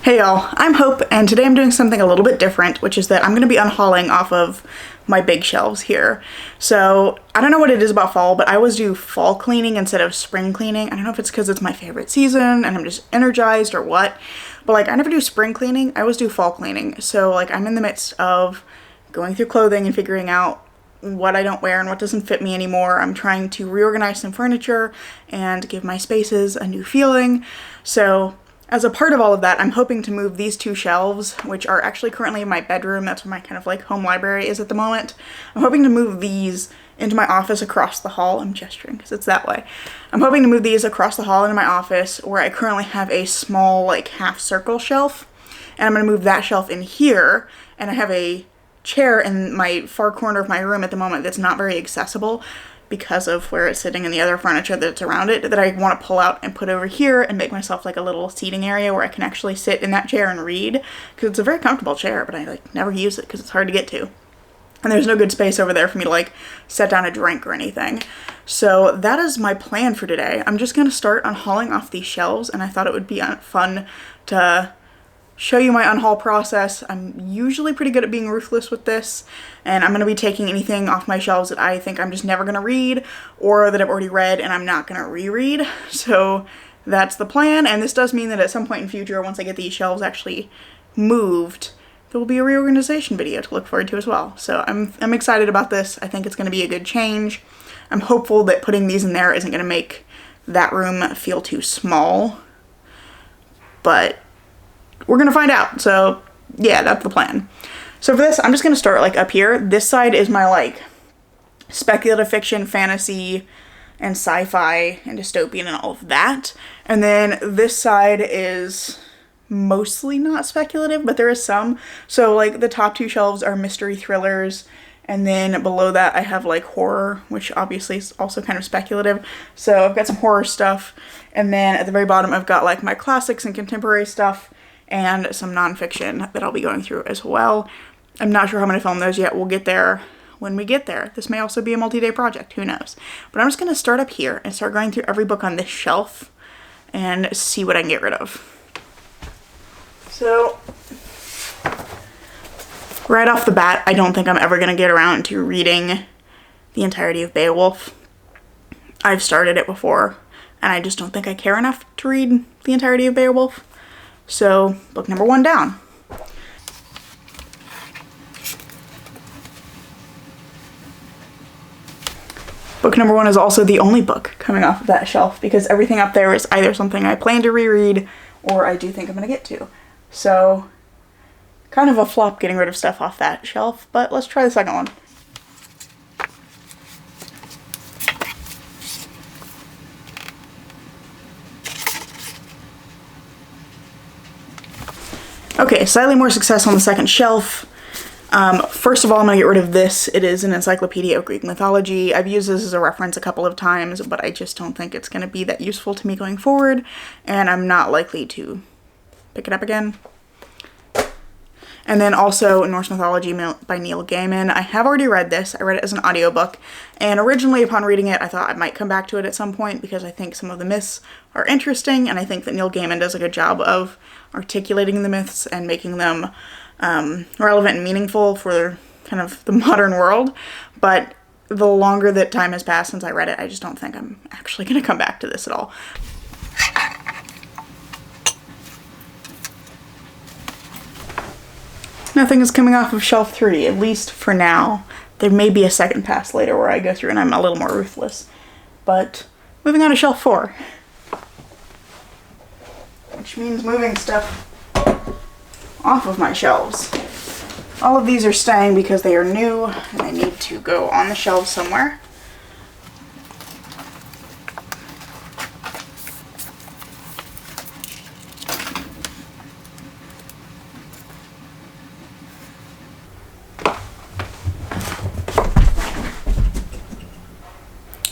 Hey y'all, I'm Hope, and today I'm doing something a little bit different, which is that I'm going to be unhauling off of my big shelves here. So, I don't know what it is about fall, but I always do fall cleaning instead of spring cleaning. I don't know if it's because it's my favorite season and I'm just energized or what, but like I never do spring cleaning, I always do fall cleaning. So like I'm in the midst of going through clothing and figuring out what I don't wear and what doesn't fit me anymore. I'm trying to reorganize some furniture and give my spaces a new feeling. So as a part of all of that, I'm hoping to move these two shelves, which are actually currently in my bedroom. That's where my kind of like home library is at the moment. I'm hoping to move these into my office across the hall. I'm gesturing because it's that way. I'm hoping to move these across the hall into my office where I currently have a small like half circle shelf. And I'm going to move that shelf in here, and I have a chair in my far corner of my room at the moment that's not very accessible because of where it's sitting and the other furniture that's around it, that I want to pull out and put over here and make myself like a little seating area where I can actually sit in that chair and read, because it's a very comfortable chair, but I like never use it because it's hard to get to. And there's no good space over there for me to like set down a drink or anything. So that is my plan for today. I'm just going to start unhauling off these shelves, and I thought it would be fun to show you my unhaul process. I'm usually pretty good at being ruthless with this, and I'm going to be taking anything off my shelves that I think I'm just never going to read, or that I've already read and I'm not going to reread. So that's the plan, and this does mean that at some point in future, once I get these shelves actually moved, there will be a reorganization video to look forward to as well. So I'm excited about this. I think it's going to be a good change. I'm hopeful that putting these in there isn't going to make that room feel too small, but we're gonna find out. So yeah, that's the plan. So for this, I'm just gonna start like up here. This side is my like speculative fiction, fantasy, and sci-fi, and dystopian, and all of that. And then this side is mostly not speculative, but there is some. So like the top two shelves are mystery thrillers, and then below that I have like horror, which obviously is also kind of speculative. So I've got some horror stuff, and then at the very bottom I've got like my classics and contemporary stuff, and some nonfiction that I'll be going through as well. I'm not sure how I'm going to film those yet. We'll get there when we get there. This may also be a multi-day project, who knows. But I'm just going to start up here and start going through every book on this shelf and see what I can get rid of. So, right off the bat, I don't think I'm ever going to get around to reading the entirety of Beowulf. I've started it before, and I just don't think I care enough to read the entirety of Beowulf. So, book number 1 down. Book number 1 is also the only book coming off of that shelf, because everything up there is either something I plan to reread or I do think I'm going to get to. So, kind of a flop getting rid of stuff off that shelf, but let's try the second one. Okay, slightly more success on the second shelf. First of all, I'm going to get rid of this. It is an Encyclopedia of Greek Mythology. I've used this as a reference a couple of times, but I just don't think it's going to be that useful to me going forward, and I'm not likely to pick it up again. And then also Norse Mythology by Neil Gaiman. I have already read this. I read it as an audiobook, and originally upon reading it, I thought I might come back to it at some point because I think some of the myths are interesting, and I think that Neil Gaiman does a good job of articulating the myths and making them relevant and meaningful for kind of the modern world. But the longer that time has passed since I read it, I just don't think I'm actually going to come back to this at all. Nothing is coming off of shelf 3, at least for now. There may be a second pass later where I go through and I'm a little more ruthless. But moving on to shelf 4. Which means moving stuff off of my shelves. All of these are staying because they are new and they need to go on the shelves somewhere.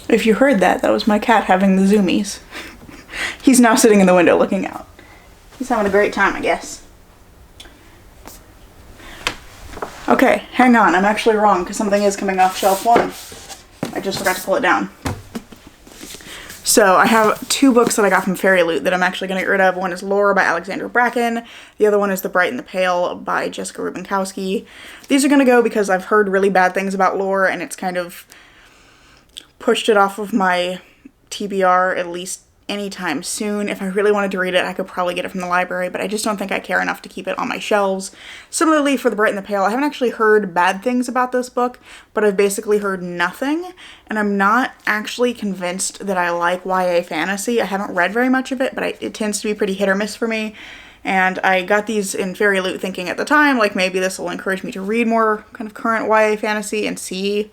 If you heard that, that was my cat having the zoomies. He's now sitting in the window looking out. He's having a great time, I guess. Okay, hang on. I'm actually wrong because something is coming off shelf 1. I just forgot to pull it down. So I have two books that I got from Fairy Loot that I'm actually going to get rid of. One is Laura by Alexandra Bracken. The other one is The Bright and the Pale by Jessica Rubenkowski. These are going to go because I've heard really bad things about Laura, and it's kind of pushed it off of my TBR at least anytime soon. If I really wanted to read it, I could probably get it from the library, but I just don't think I care enough to keep it on my shelves. Similarly, for The Bright and the Pale, I haven't actually heard bad things about this book, but I've basically heard nothing, and I'm not actually convinced that I like YA fantasy. I haven't read very much of it, but it tends to be pretty hit or miss for me, and I got these in Fairy Loot thinking at the time, like, maybe this will encourage me to read more kind of current YA fantasy and see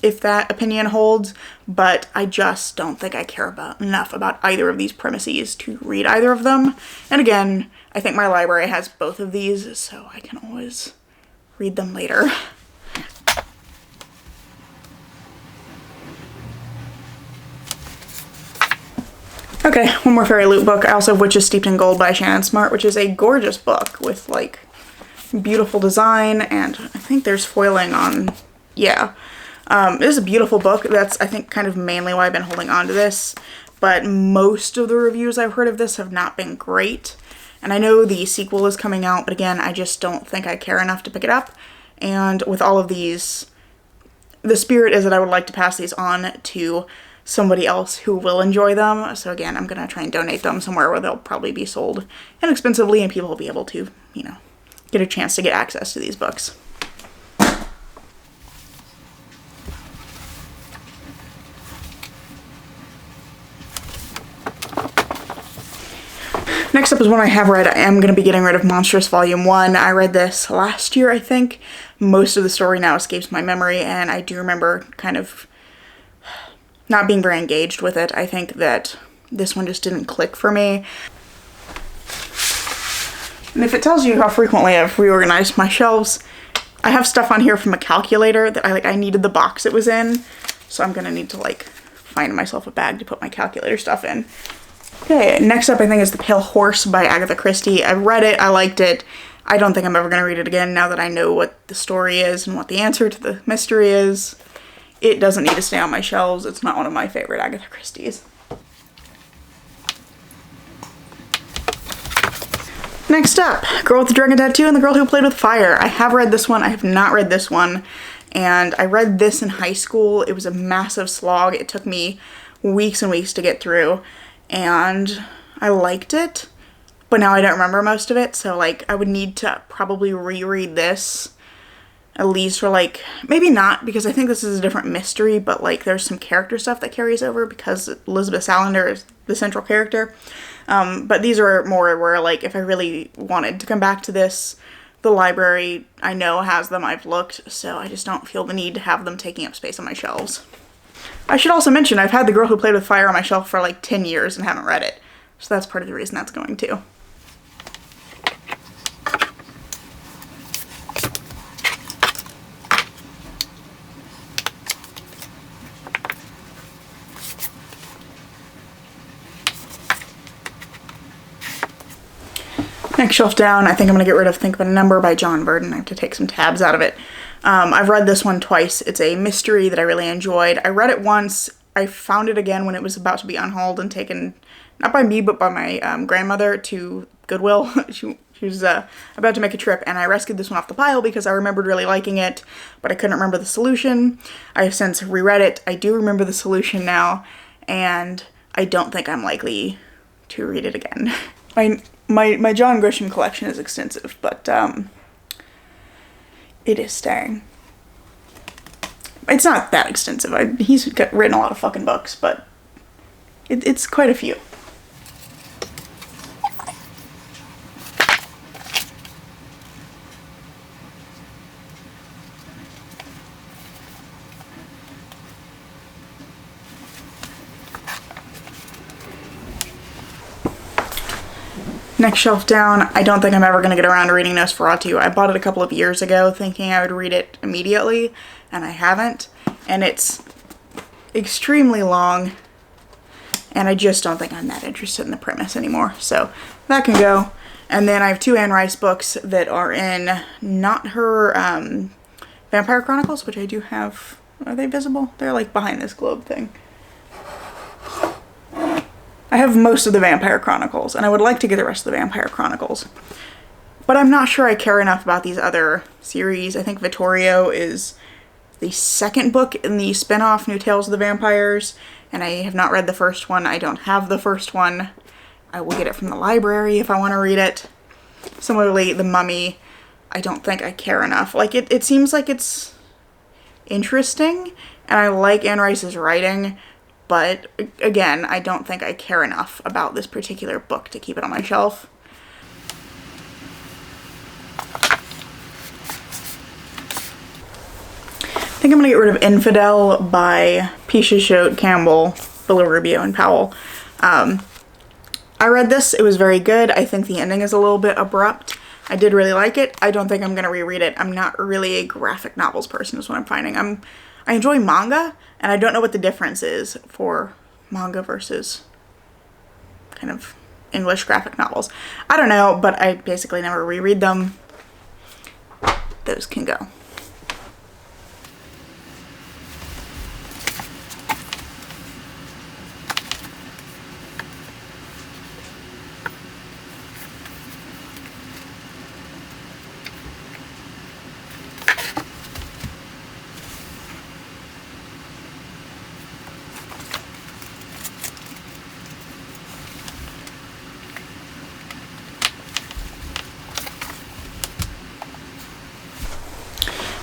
if that opinion holds, but I just don't think I care enough about either of these premises to read either of them. And again, I think my library has both of these, so I can always read them later. Okay, one more Fairy Loot book, I also have Witches Steeped in Gold by Shannon Smart, which is a gorgeous book with, like, beautiful design, and I think there's foiling on, yeah. It is a beautiful book. That's, I think, kind of mainly why I've been holding on to this, but most of the reviews I've heard of this have not been great, and I know the sequel is coming out, but again, I just don't think I care enough to pick it up, and with all of these, the spirit is that I would like to pass these on to somebody else who will enjoy them, so again, I'm going to try and donate them somewhere where they'll probably be sold inexpensively, and people will be able to, you know, get a chance to get access to these books. Next up is one I have read. I am going to be getting rid of Monstrous Volume 1. I read this last year, I think. Most of the story now escapes my memory, and I do remember kind of not being very engaged with it. I think that this one just didn't click for me. And if it tells you how frequently I've reorganized my shelves, I have stuff on here from a calculator that I needed the box it was in, so I'm going to need to, like, find myself a bag to put my calculator stuff in. Okay, next up I think is The Pale Horse by Agatha Christie. I read it, I liked it. I don't think I'm ever going to read it again now that I know what the story is and what the answer to the mystery is. It doesn't need to stay on my shelves. It's not one of my favorite Agatha Christie's. Next up, Girl with the Dragon Tattoo and The Girl Who Played with Fire. I have read this one, I have not read this one, and I read this in high school. It was a massive slog. It took me weeks and weeks to get through, and I liked it, but now I don't remember most of it, so, like, I would need to probably reread this, at least for, like, maybe not, because I think this is a different mystery, but, like, there's some character stuff that carries over, because Elizabeth Salander is the central character, but these are more where, like, if I really wanted to come back to this, the library, I know, has them, I've looked, so I just don't feel the need to have them taking up space on my shelves. I should also mention, I've had The Girl Who Played with Fire on my shelf for like 10 years and haven't read it. So that's part of the reason that's going too. Next shelf down, I think I'm going to get rid of Think About a Number by John Burden. I have to take some tabs out of it. I've read this one twice. It's a mystery that I really enjoyed. I read it once. I found it again when it was about to be unhauled and taken, not by me, but by my grandmother to Goodwill. she was about to make a trip, and I rescued this one off the pile because I remembered really liking it, but I couldn't remember the solution. I have since reread it. I do remember the solution now, and I don't think I'm likely to read it again. My John Grisham collection is extensive, but it is staying. It's not that extensive. He's written a lot of fucking books, but it's quite a few. Next shelf down, I don't think I'm ever going to get around to reading Nosferatu. I bought it a couple of years ago thinking I would read it immediately, and I haven't. And it's extremely long, and I just don't think I'm that interested in the premise anymore. So that can go. And then I have two Anne Rice books that are in not her Vampire Chronicles, which I do have. Are they visible? They're like behind this globe thing. I have most of the Vampire Chronicles, and I would like to get the rest of the Vampire Chronicles. But I'm not sure I care enough about these other series. I think Vittorio is the second book in the spin-off New Tales of the Vampires, and I have not read the first one. I don't have the first one. I will get it from the library if I want to read it. Similarly, The Mummy, I don't think I care enough. Like, it seems like it's interesting, and I like Anne Rice's writing, but again, I don't think I care enough about this particular book to keep it on my shelf. I think I'm gonna get rid of Infidel by Pisha Campbell, Villarubio, and Powell. I read this, it was very good. I think the ending is a little bit abrupt. I did really like it. I don't think I'm gonna reread it. I'm not really a graphic novels person is what I'm finding. I enjoy manga, and I don't know what the difference is for manga versus kind of English graphic novels. I don't know, but I basically never reread them. Those can go.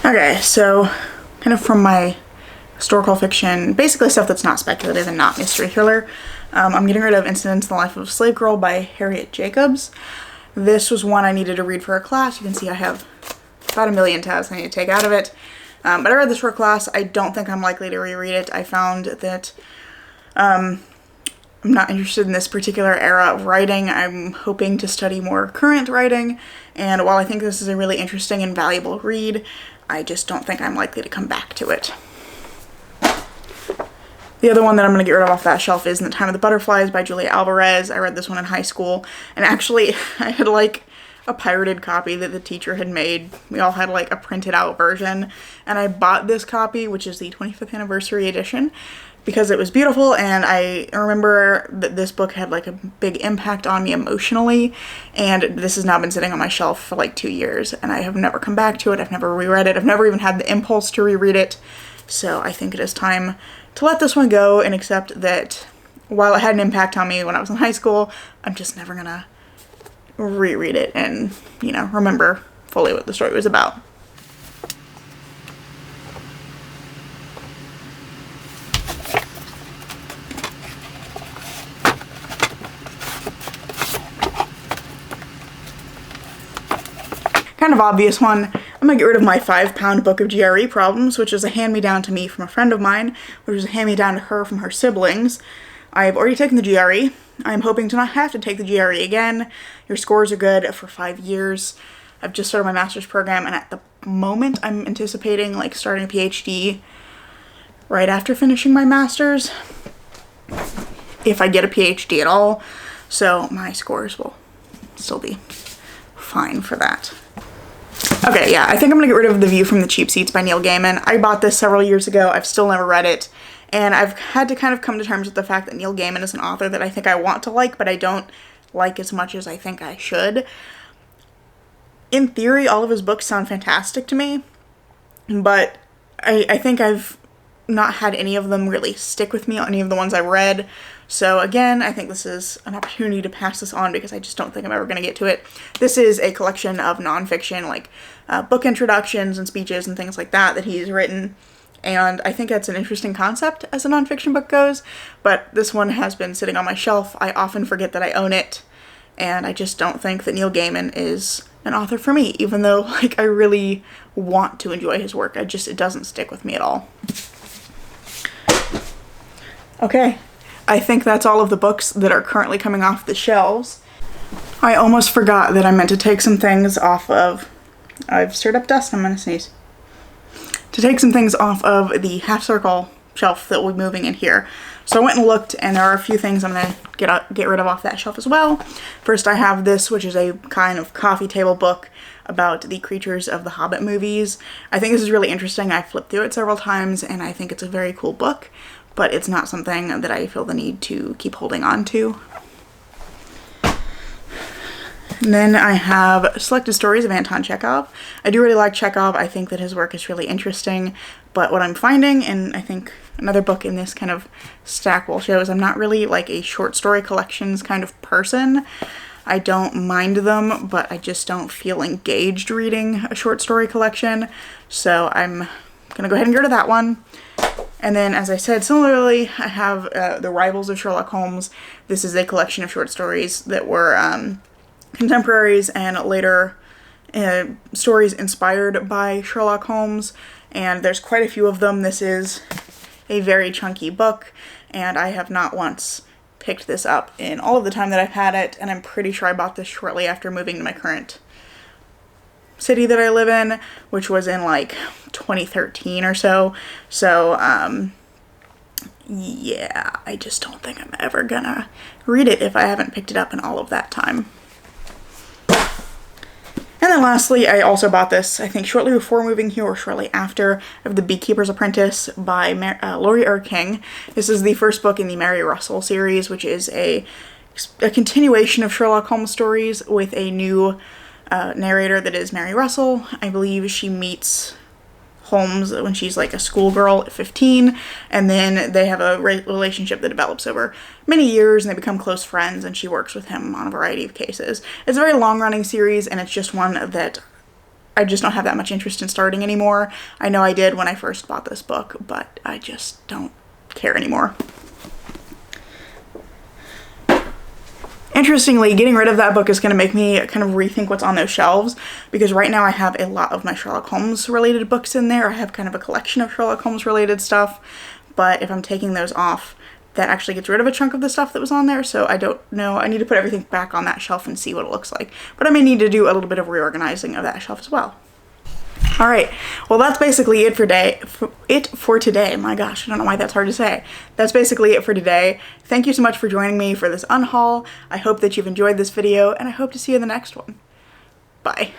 Okay, so kind of from my historical fiction, basically stuff that's not speculative and not mystery thriller, I'm getting rid of Incidents in the Life of a Slave Girl by Harriet Jacobs. This was one I needed to read for a class. You can see I have about a million tabs I need to take out of it. But I read this for a class. I don't think I'm likely to reread it. I found that I'm not interested in this particular era of writing. I'm hoping to study more current writing, and while I think this is a really interesting and valuable read, I just don't think I'm likely to come back to it. The other one that I'm going to get rid of off that shelf is In the Time of the Butterflies by Julia Alvarez. I read this one in high school, and actually I had like a pirated copy that the teacher had made. We all had like a printed out version, and I bought this copy, which is the 25th anniversary edition, because it was beautiful, and I remember that this book had like a big impact on me emotionally, and this has now been sitting on my shelf for like 2 years, and I have never come back to it. I've never reread it. I've never even had the impulse to reread it, so I think it is time to let this one go and accept that while it had an impact on me when I was in high school, I'm just never gonna reread it and, you know, remember fully what the story was about. Kind of obvious one. I'm gonna get rid of my 5-pound book of GRE problems, which is a hand-me-down to me from a friend of mine, which is a hand-me-down to her from her siblings. I've already taken the GRE. I'm hoping to not have to take the GRE again. Your scores are good for 5 years. I've just started my master's program, and at the moment I'm anticipating like starting a PhD right after finishing my master's, if I get a PhD at all, so my scores will still be fine for that. Okay, yeah, I think I'm gonna get rid of The View from the Cheap Seats by Neil Gaiman. I bought this several years ago. I've still never read it, and I've had to kind of come to terms with the fact that Neil Gaiman is an author that I think I want to like, but I don't like as much as I think I should. In theory, all of his books sound fantastic to me, but I think I've not had any of them really stick with me, any of the ones I read. So again, I think this is an opportunity to pass this on because I just don't think I'm ever going to get to it. This is a collection of nonfiction, like book introductions and speeches and things like that he's written. And I think that's an interesting concept as a nonfiction book goes, but this one has been sitting on my shelf. I often forget that I own it, and I just don't think that Neil Gaiman is an author for me, even though like I really want to enjoy his work. It doesn't stick with me at all. Okay, I think that's all of the books that are currently coming off the shelves. I almost forgot that I meant to take some things off of, I've stirred up dust, I'm gonna sneeze. To take some things off of the half circle shelf that we'll be moving in here. So I went and looked, and there are a few things I'm gonna get rid of off that shelf as well. First I have this, which is a kind of coffee table book about the creatures of the Hobbit movies. I think this is really interesting. I flipped through it several times, and I think it's a very cool book. but it's not something that I feel the need to keep holding on to. And then I have Selected Stories of Anton Chekhov. I do really like Chekhov. I think that his work is really interesting, but what I'm finding, and I think another book in this kind of stack will show, is I'm not really like a short story collections kind of person. I don't mind them, but I just don't feel engaged reading a short story collection, so I'm gonna go ahead and get rid of that one. And then, as I said, similarly, I have The Rivals of Sherlock Holmes. This is a collection of short stories that were contemporaries and later stories inspired by Sherlock Holmes, and there's quite a few of them. This is a very chunky book, and I have not once picked this up in all of the time that I've had it, and I'm pretty sure I bought this shortly after moving to my current city that I live in, which was in like 2013 or so. So yeah, I just don't think I'm ever gonna read it if I haven't picked it up in all of that time. And then lastly, I also bought this, I think shortly before moving here or shortly after, of The Beekeepers' Apprentice by Laurie King. This is the first book in the Mary Russell series, which is a continuation of Sherlock Holmes stories with a new narrator that is Mary Russell. I believe she meets Holmes when she's like a schoolgirl at 15, and then they have a relationship that develops over many years, and they become close friends, and she works with him on a variety of cases. It's a very long-running series, and it's just one that I just don't have that much interest in starting anymore. I know I did when I first bought this book, but I just don't care anymore. Interestingly, getting rid of that book is going to make me kind of rethink what's on those shelves, because right now I have a lot of my Sherlock Holmes related books in there. I have kind of a collection of Sherlock Holmes related stuff, but if I'm taking those off, that actually gets rid of a chunk of the stuff that was on there, so I don't know. I need to put everything back on that shelf and see what it looks like, but I may need to do a little bit of reorganizing of that shelf as well. Alright, well that's basically it for today. My gosh, I don't know why that's hard to say. That's basically it for today. Thank you so much for joining me for this unhaul. I hope that you've enjoyed this video, and I hope to see you in the next one. Bye.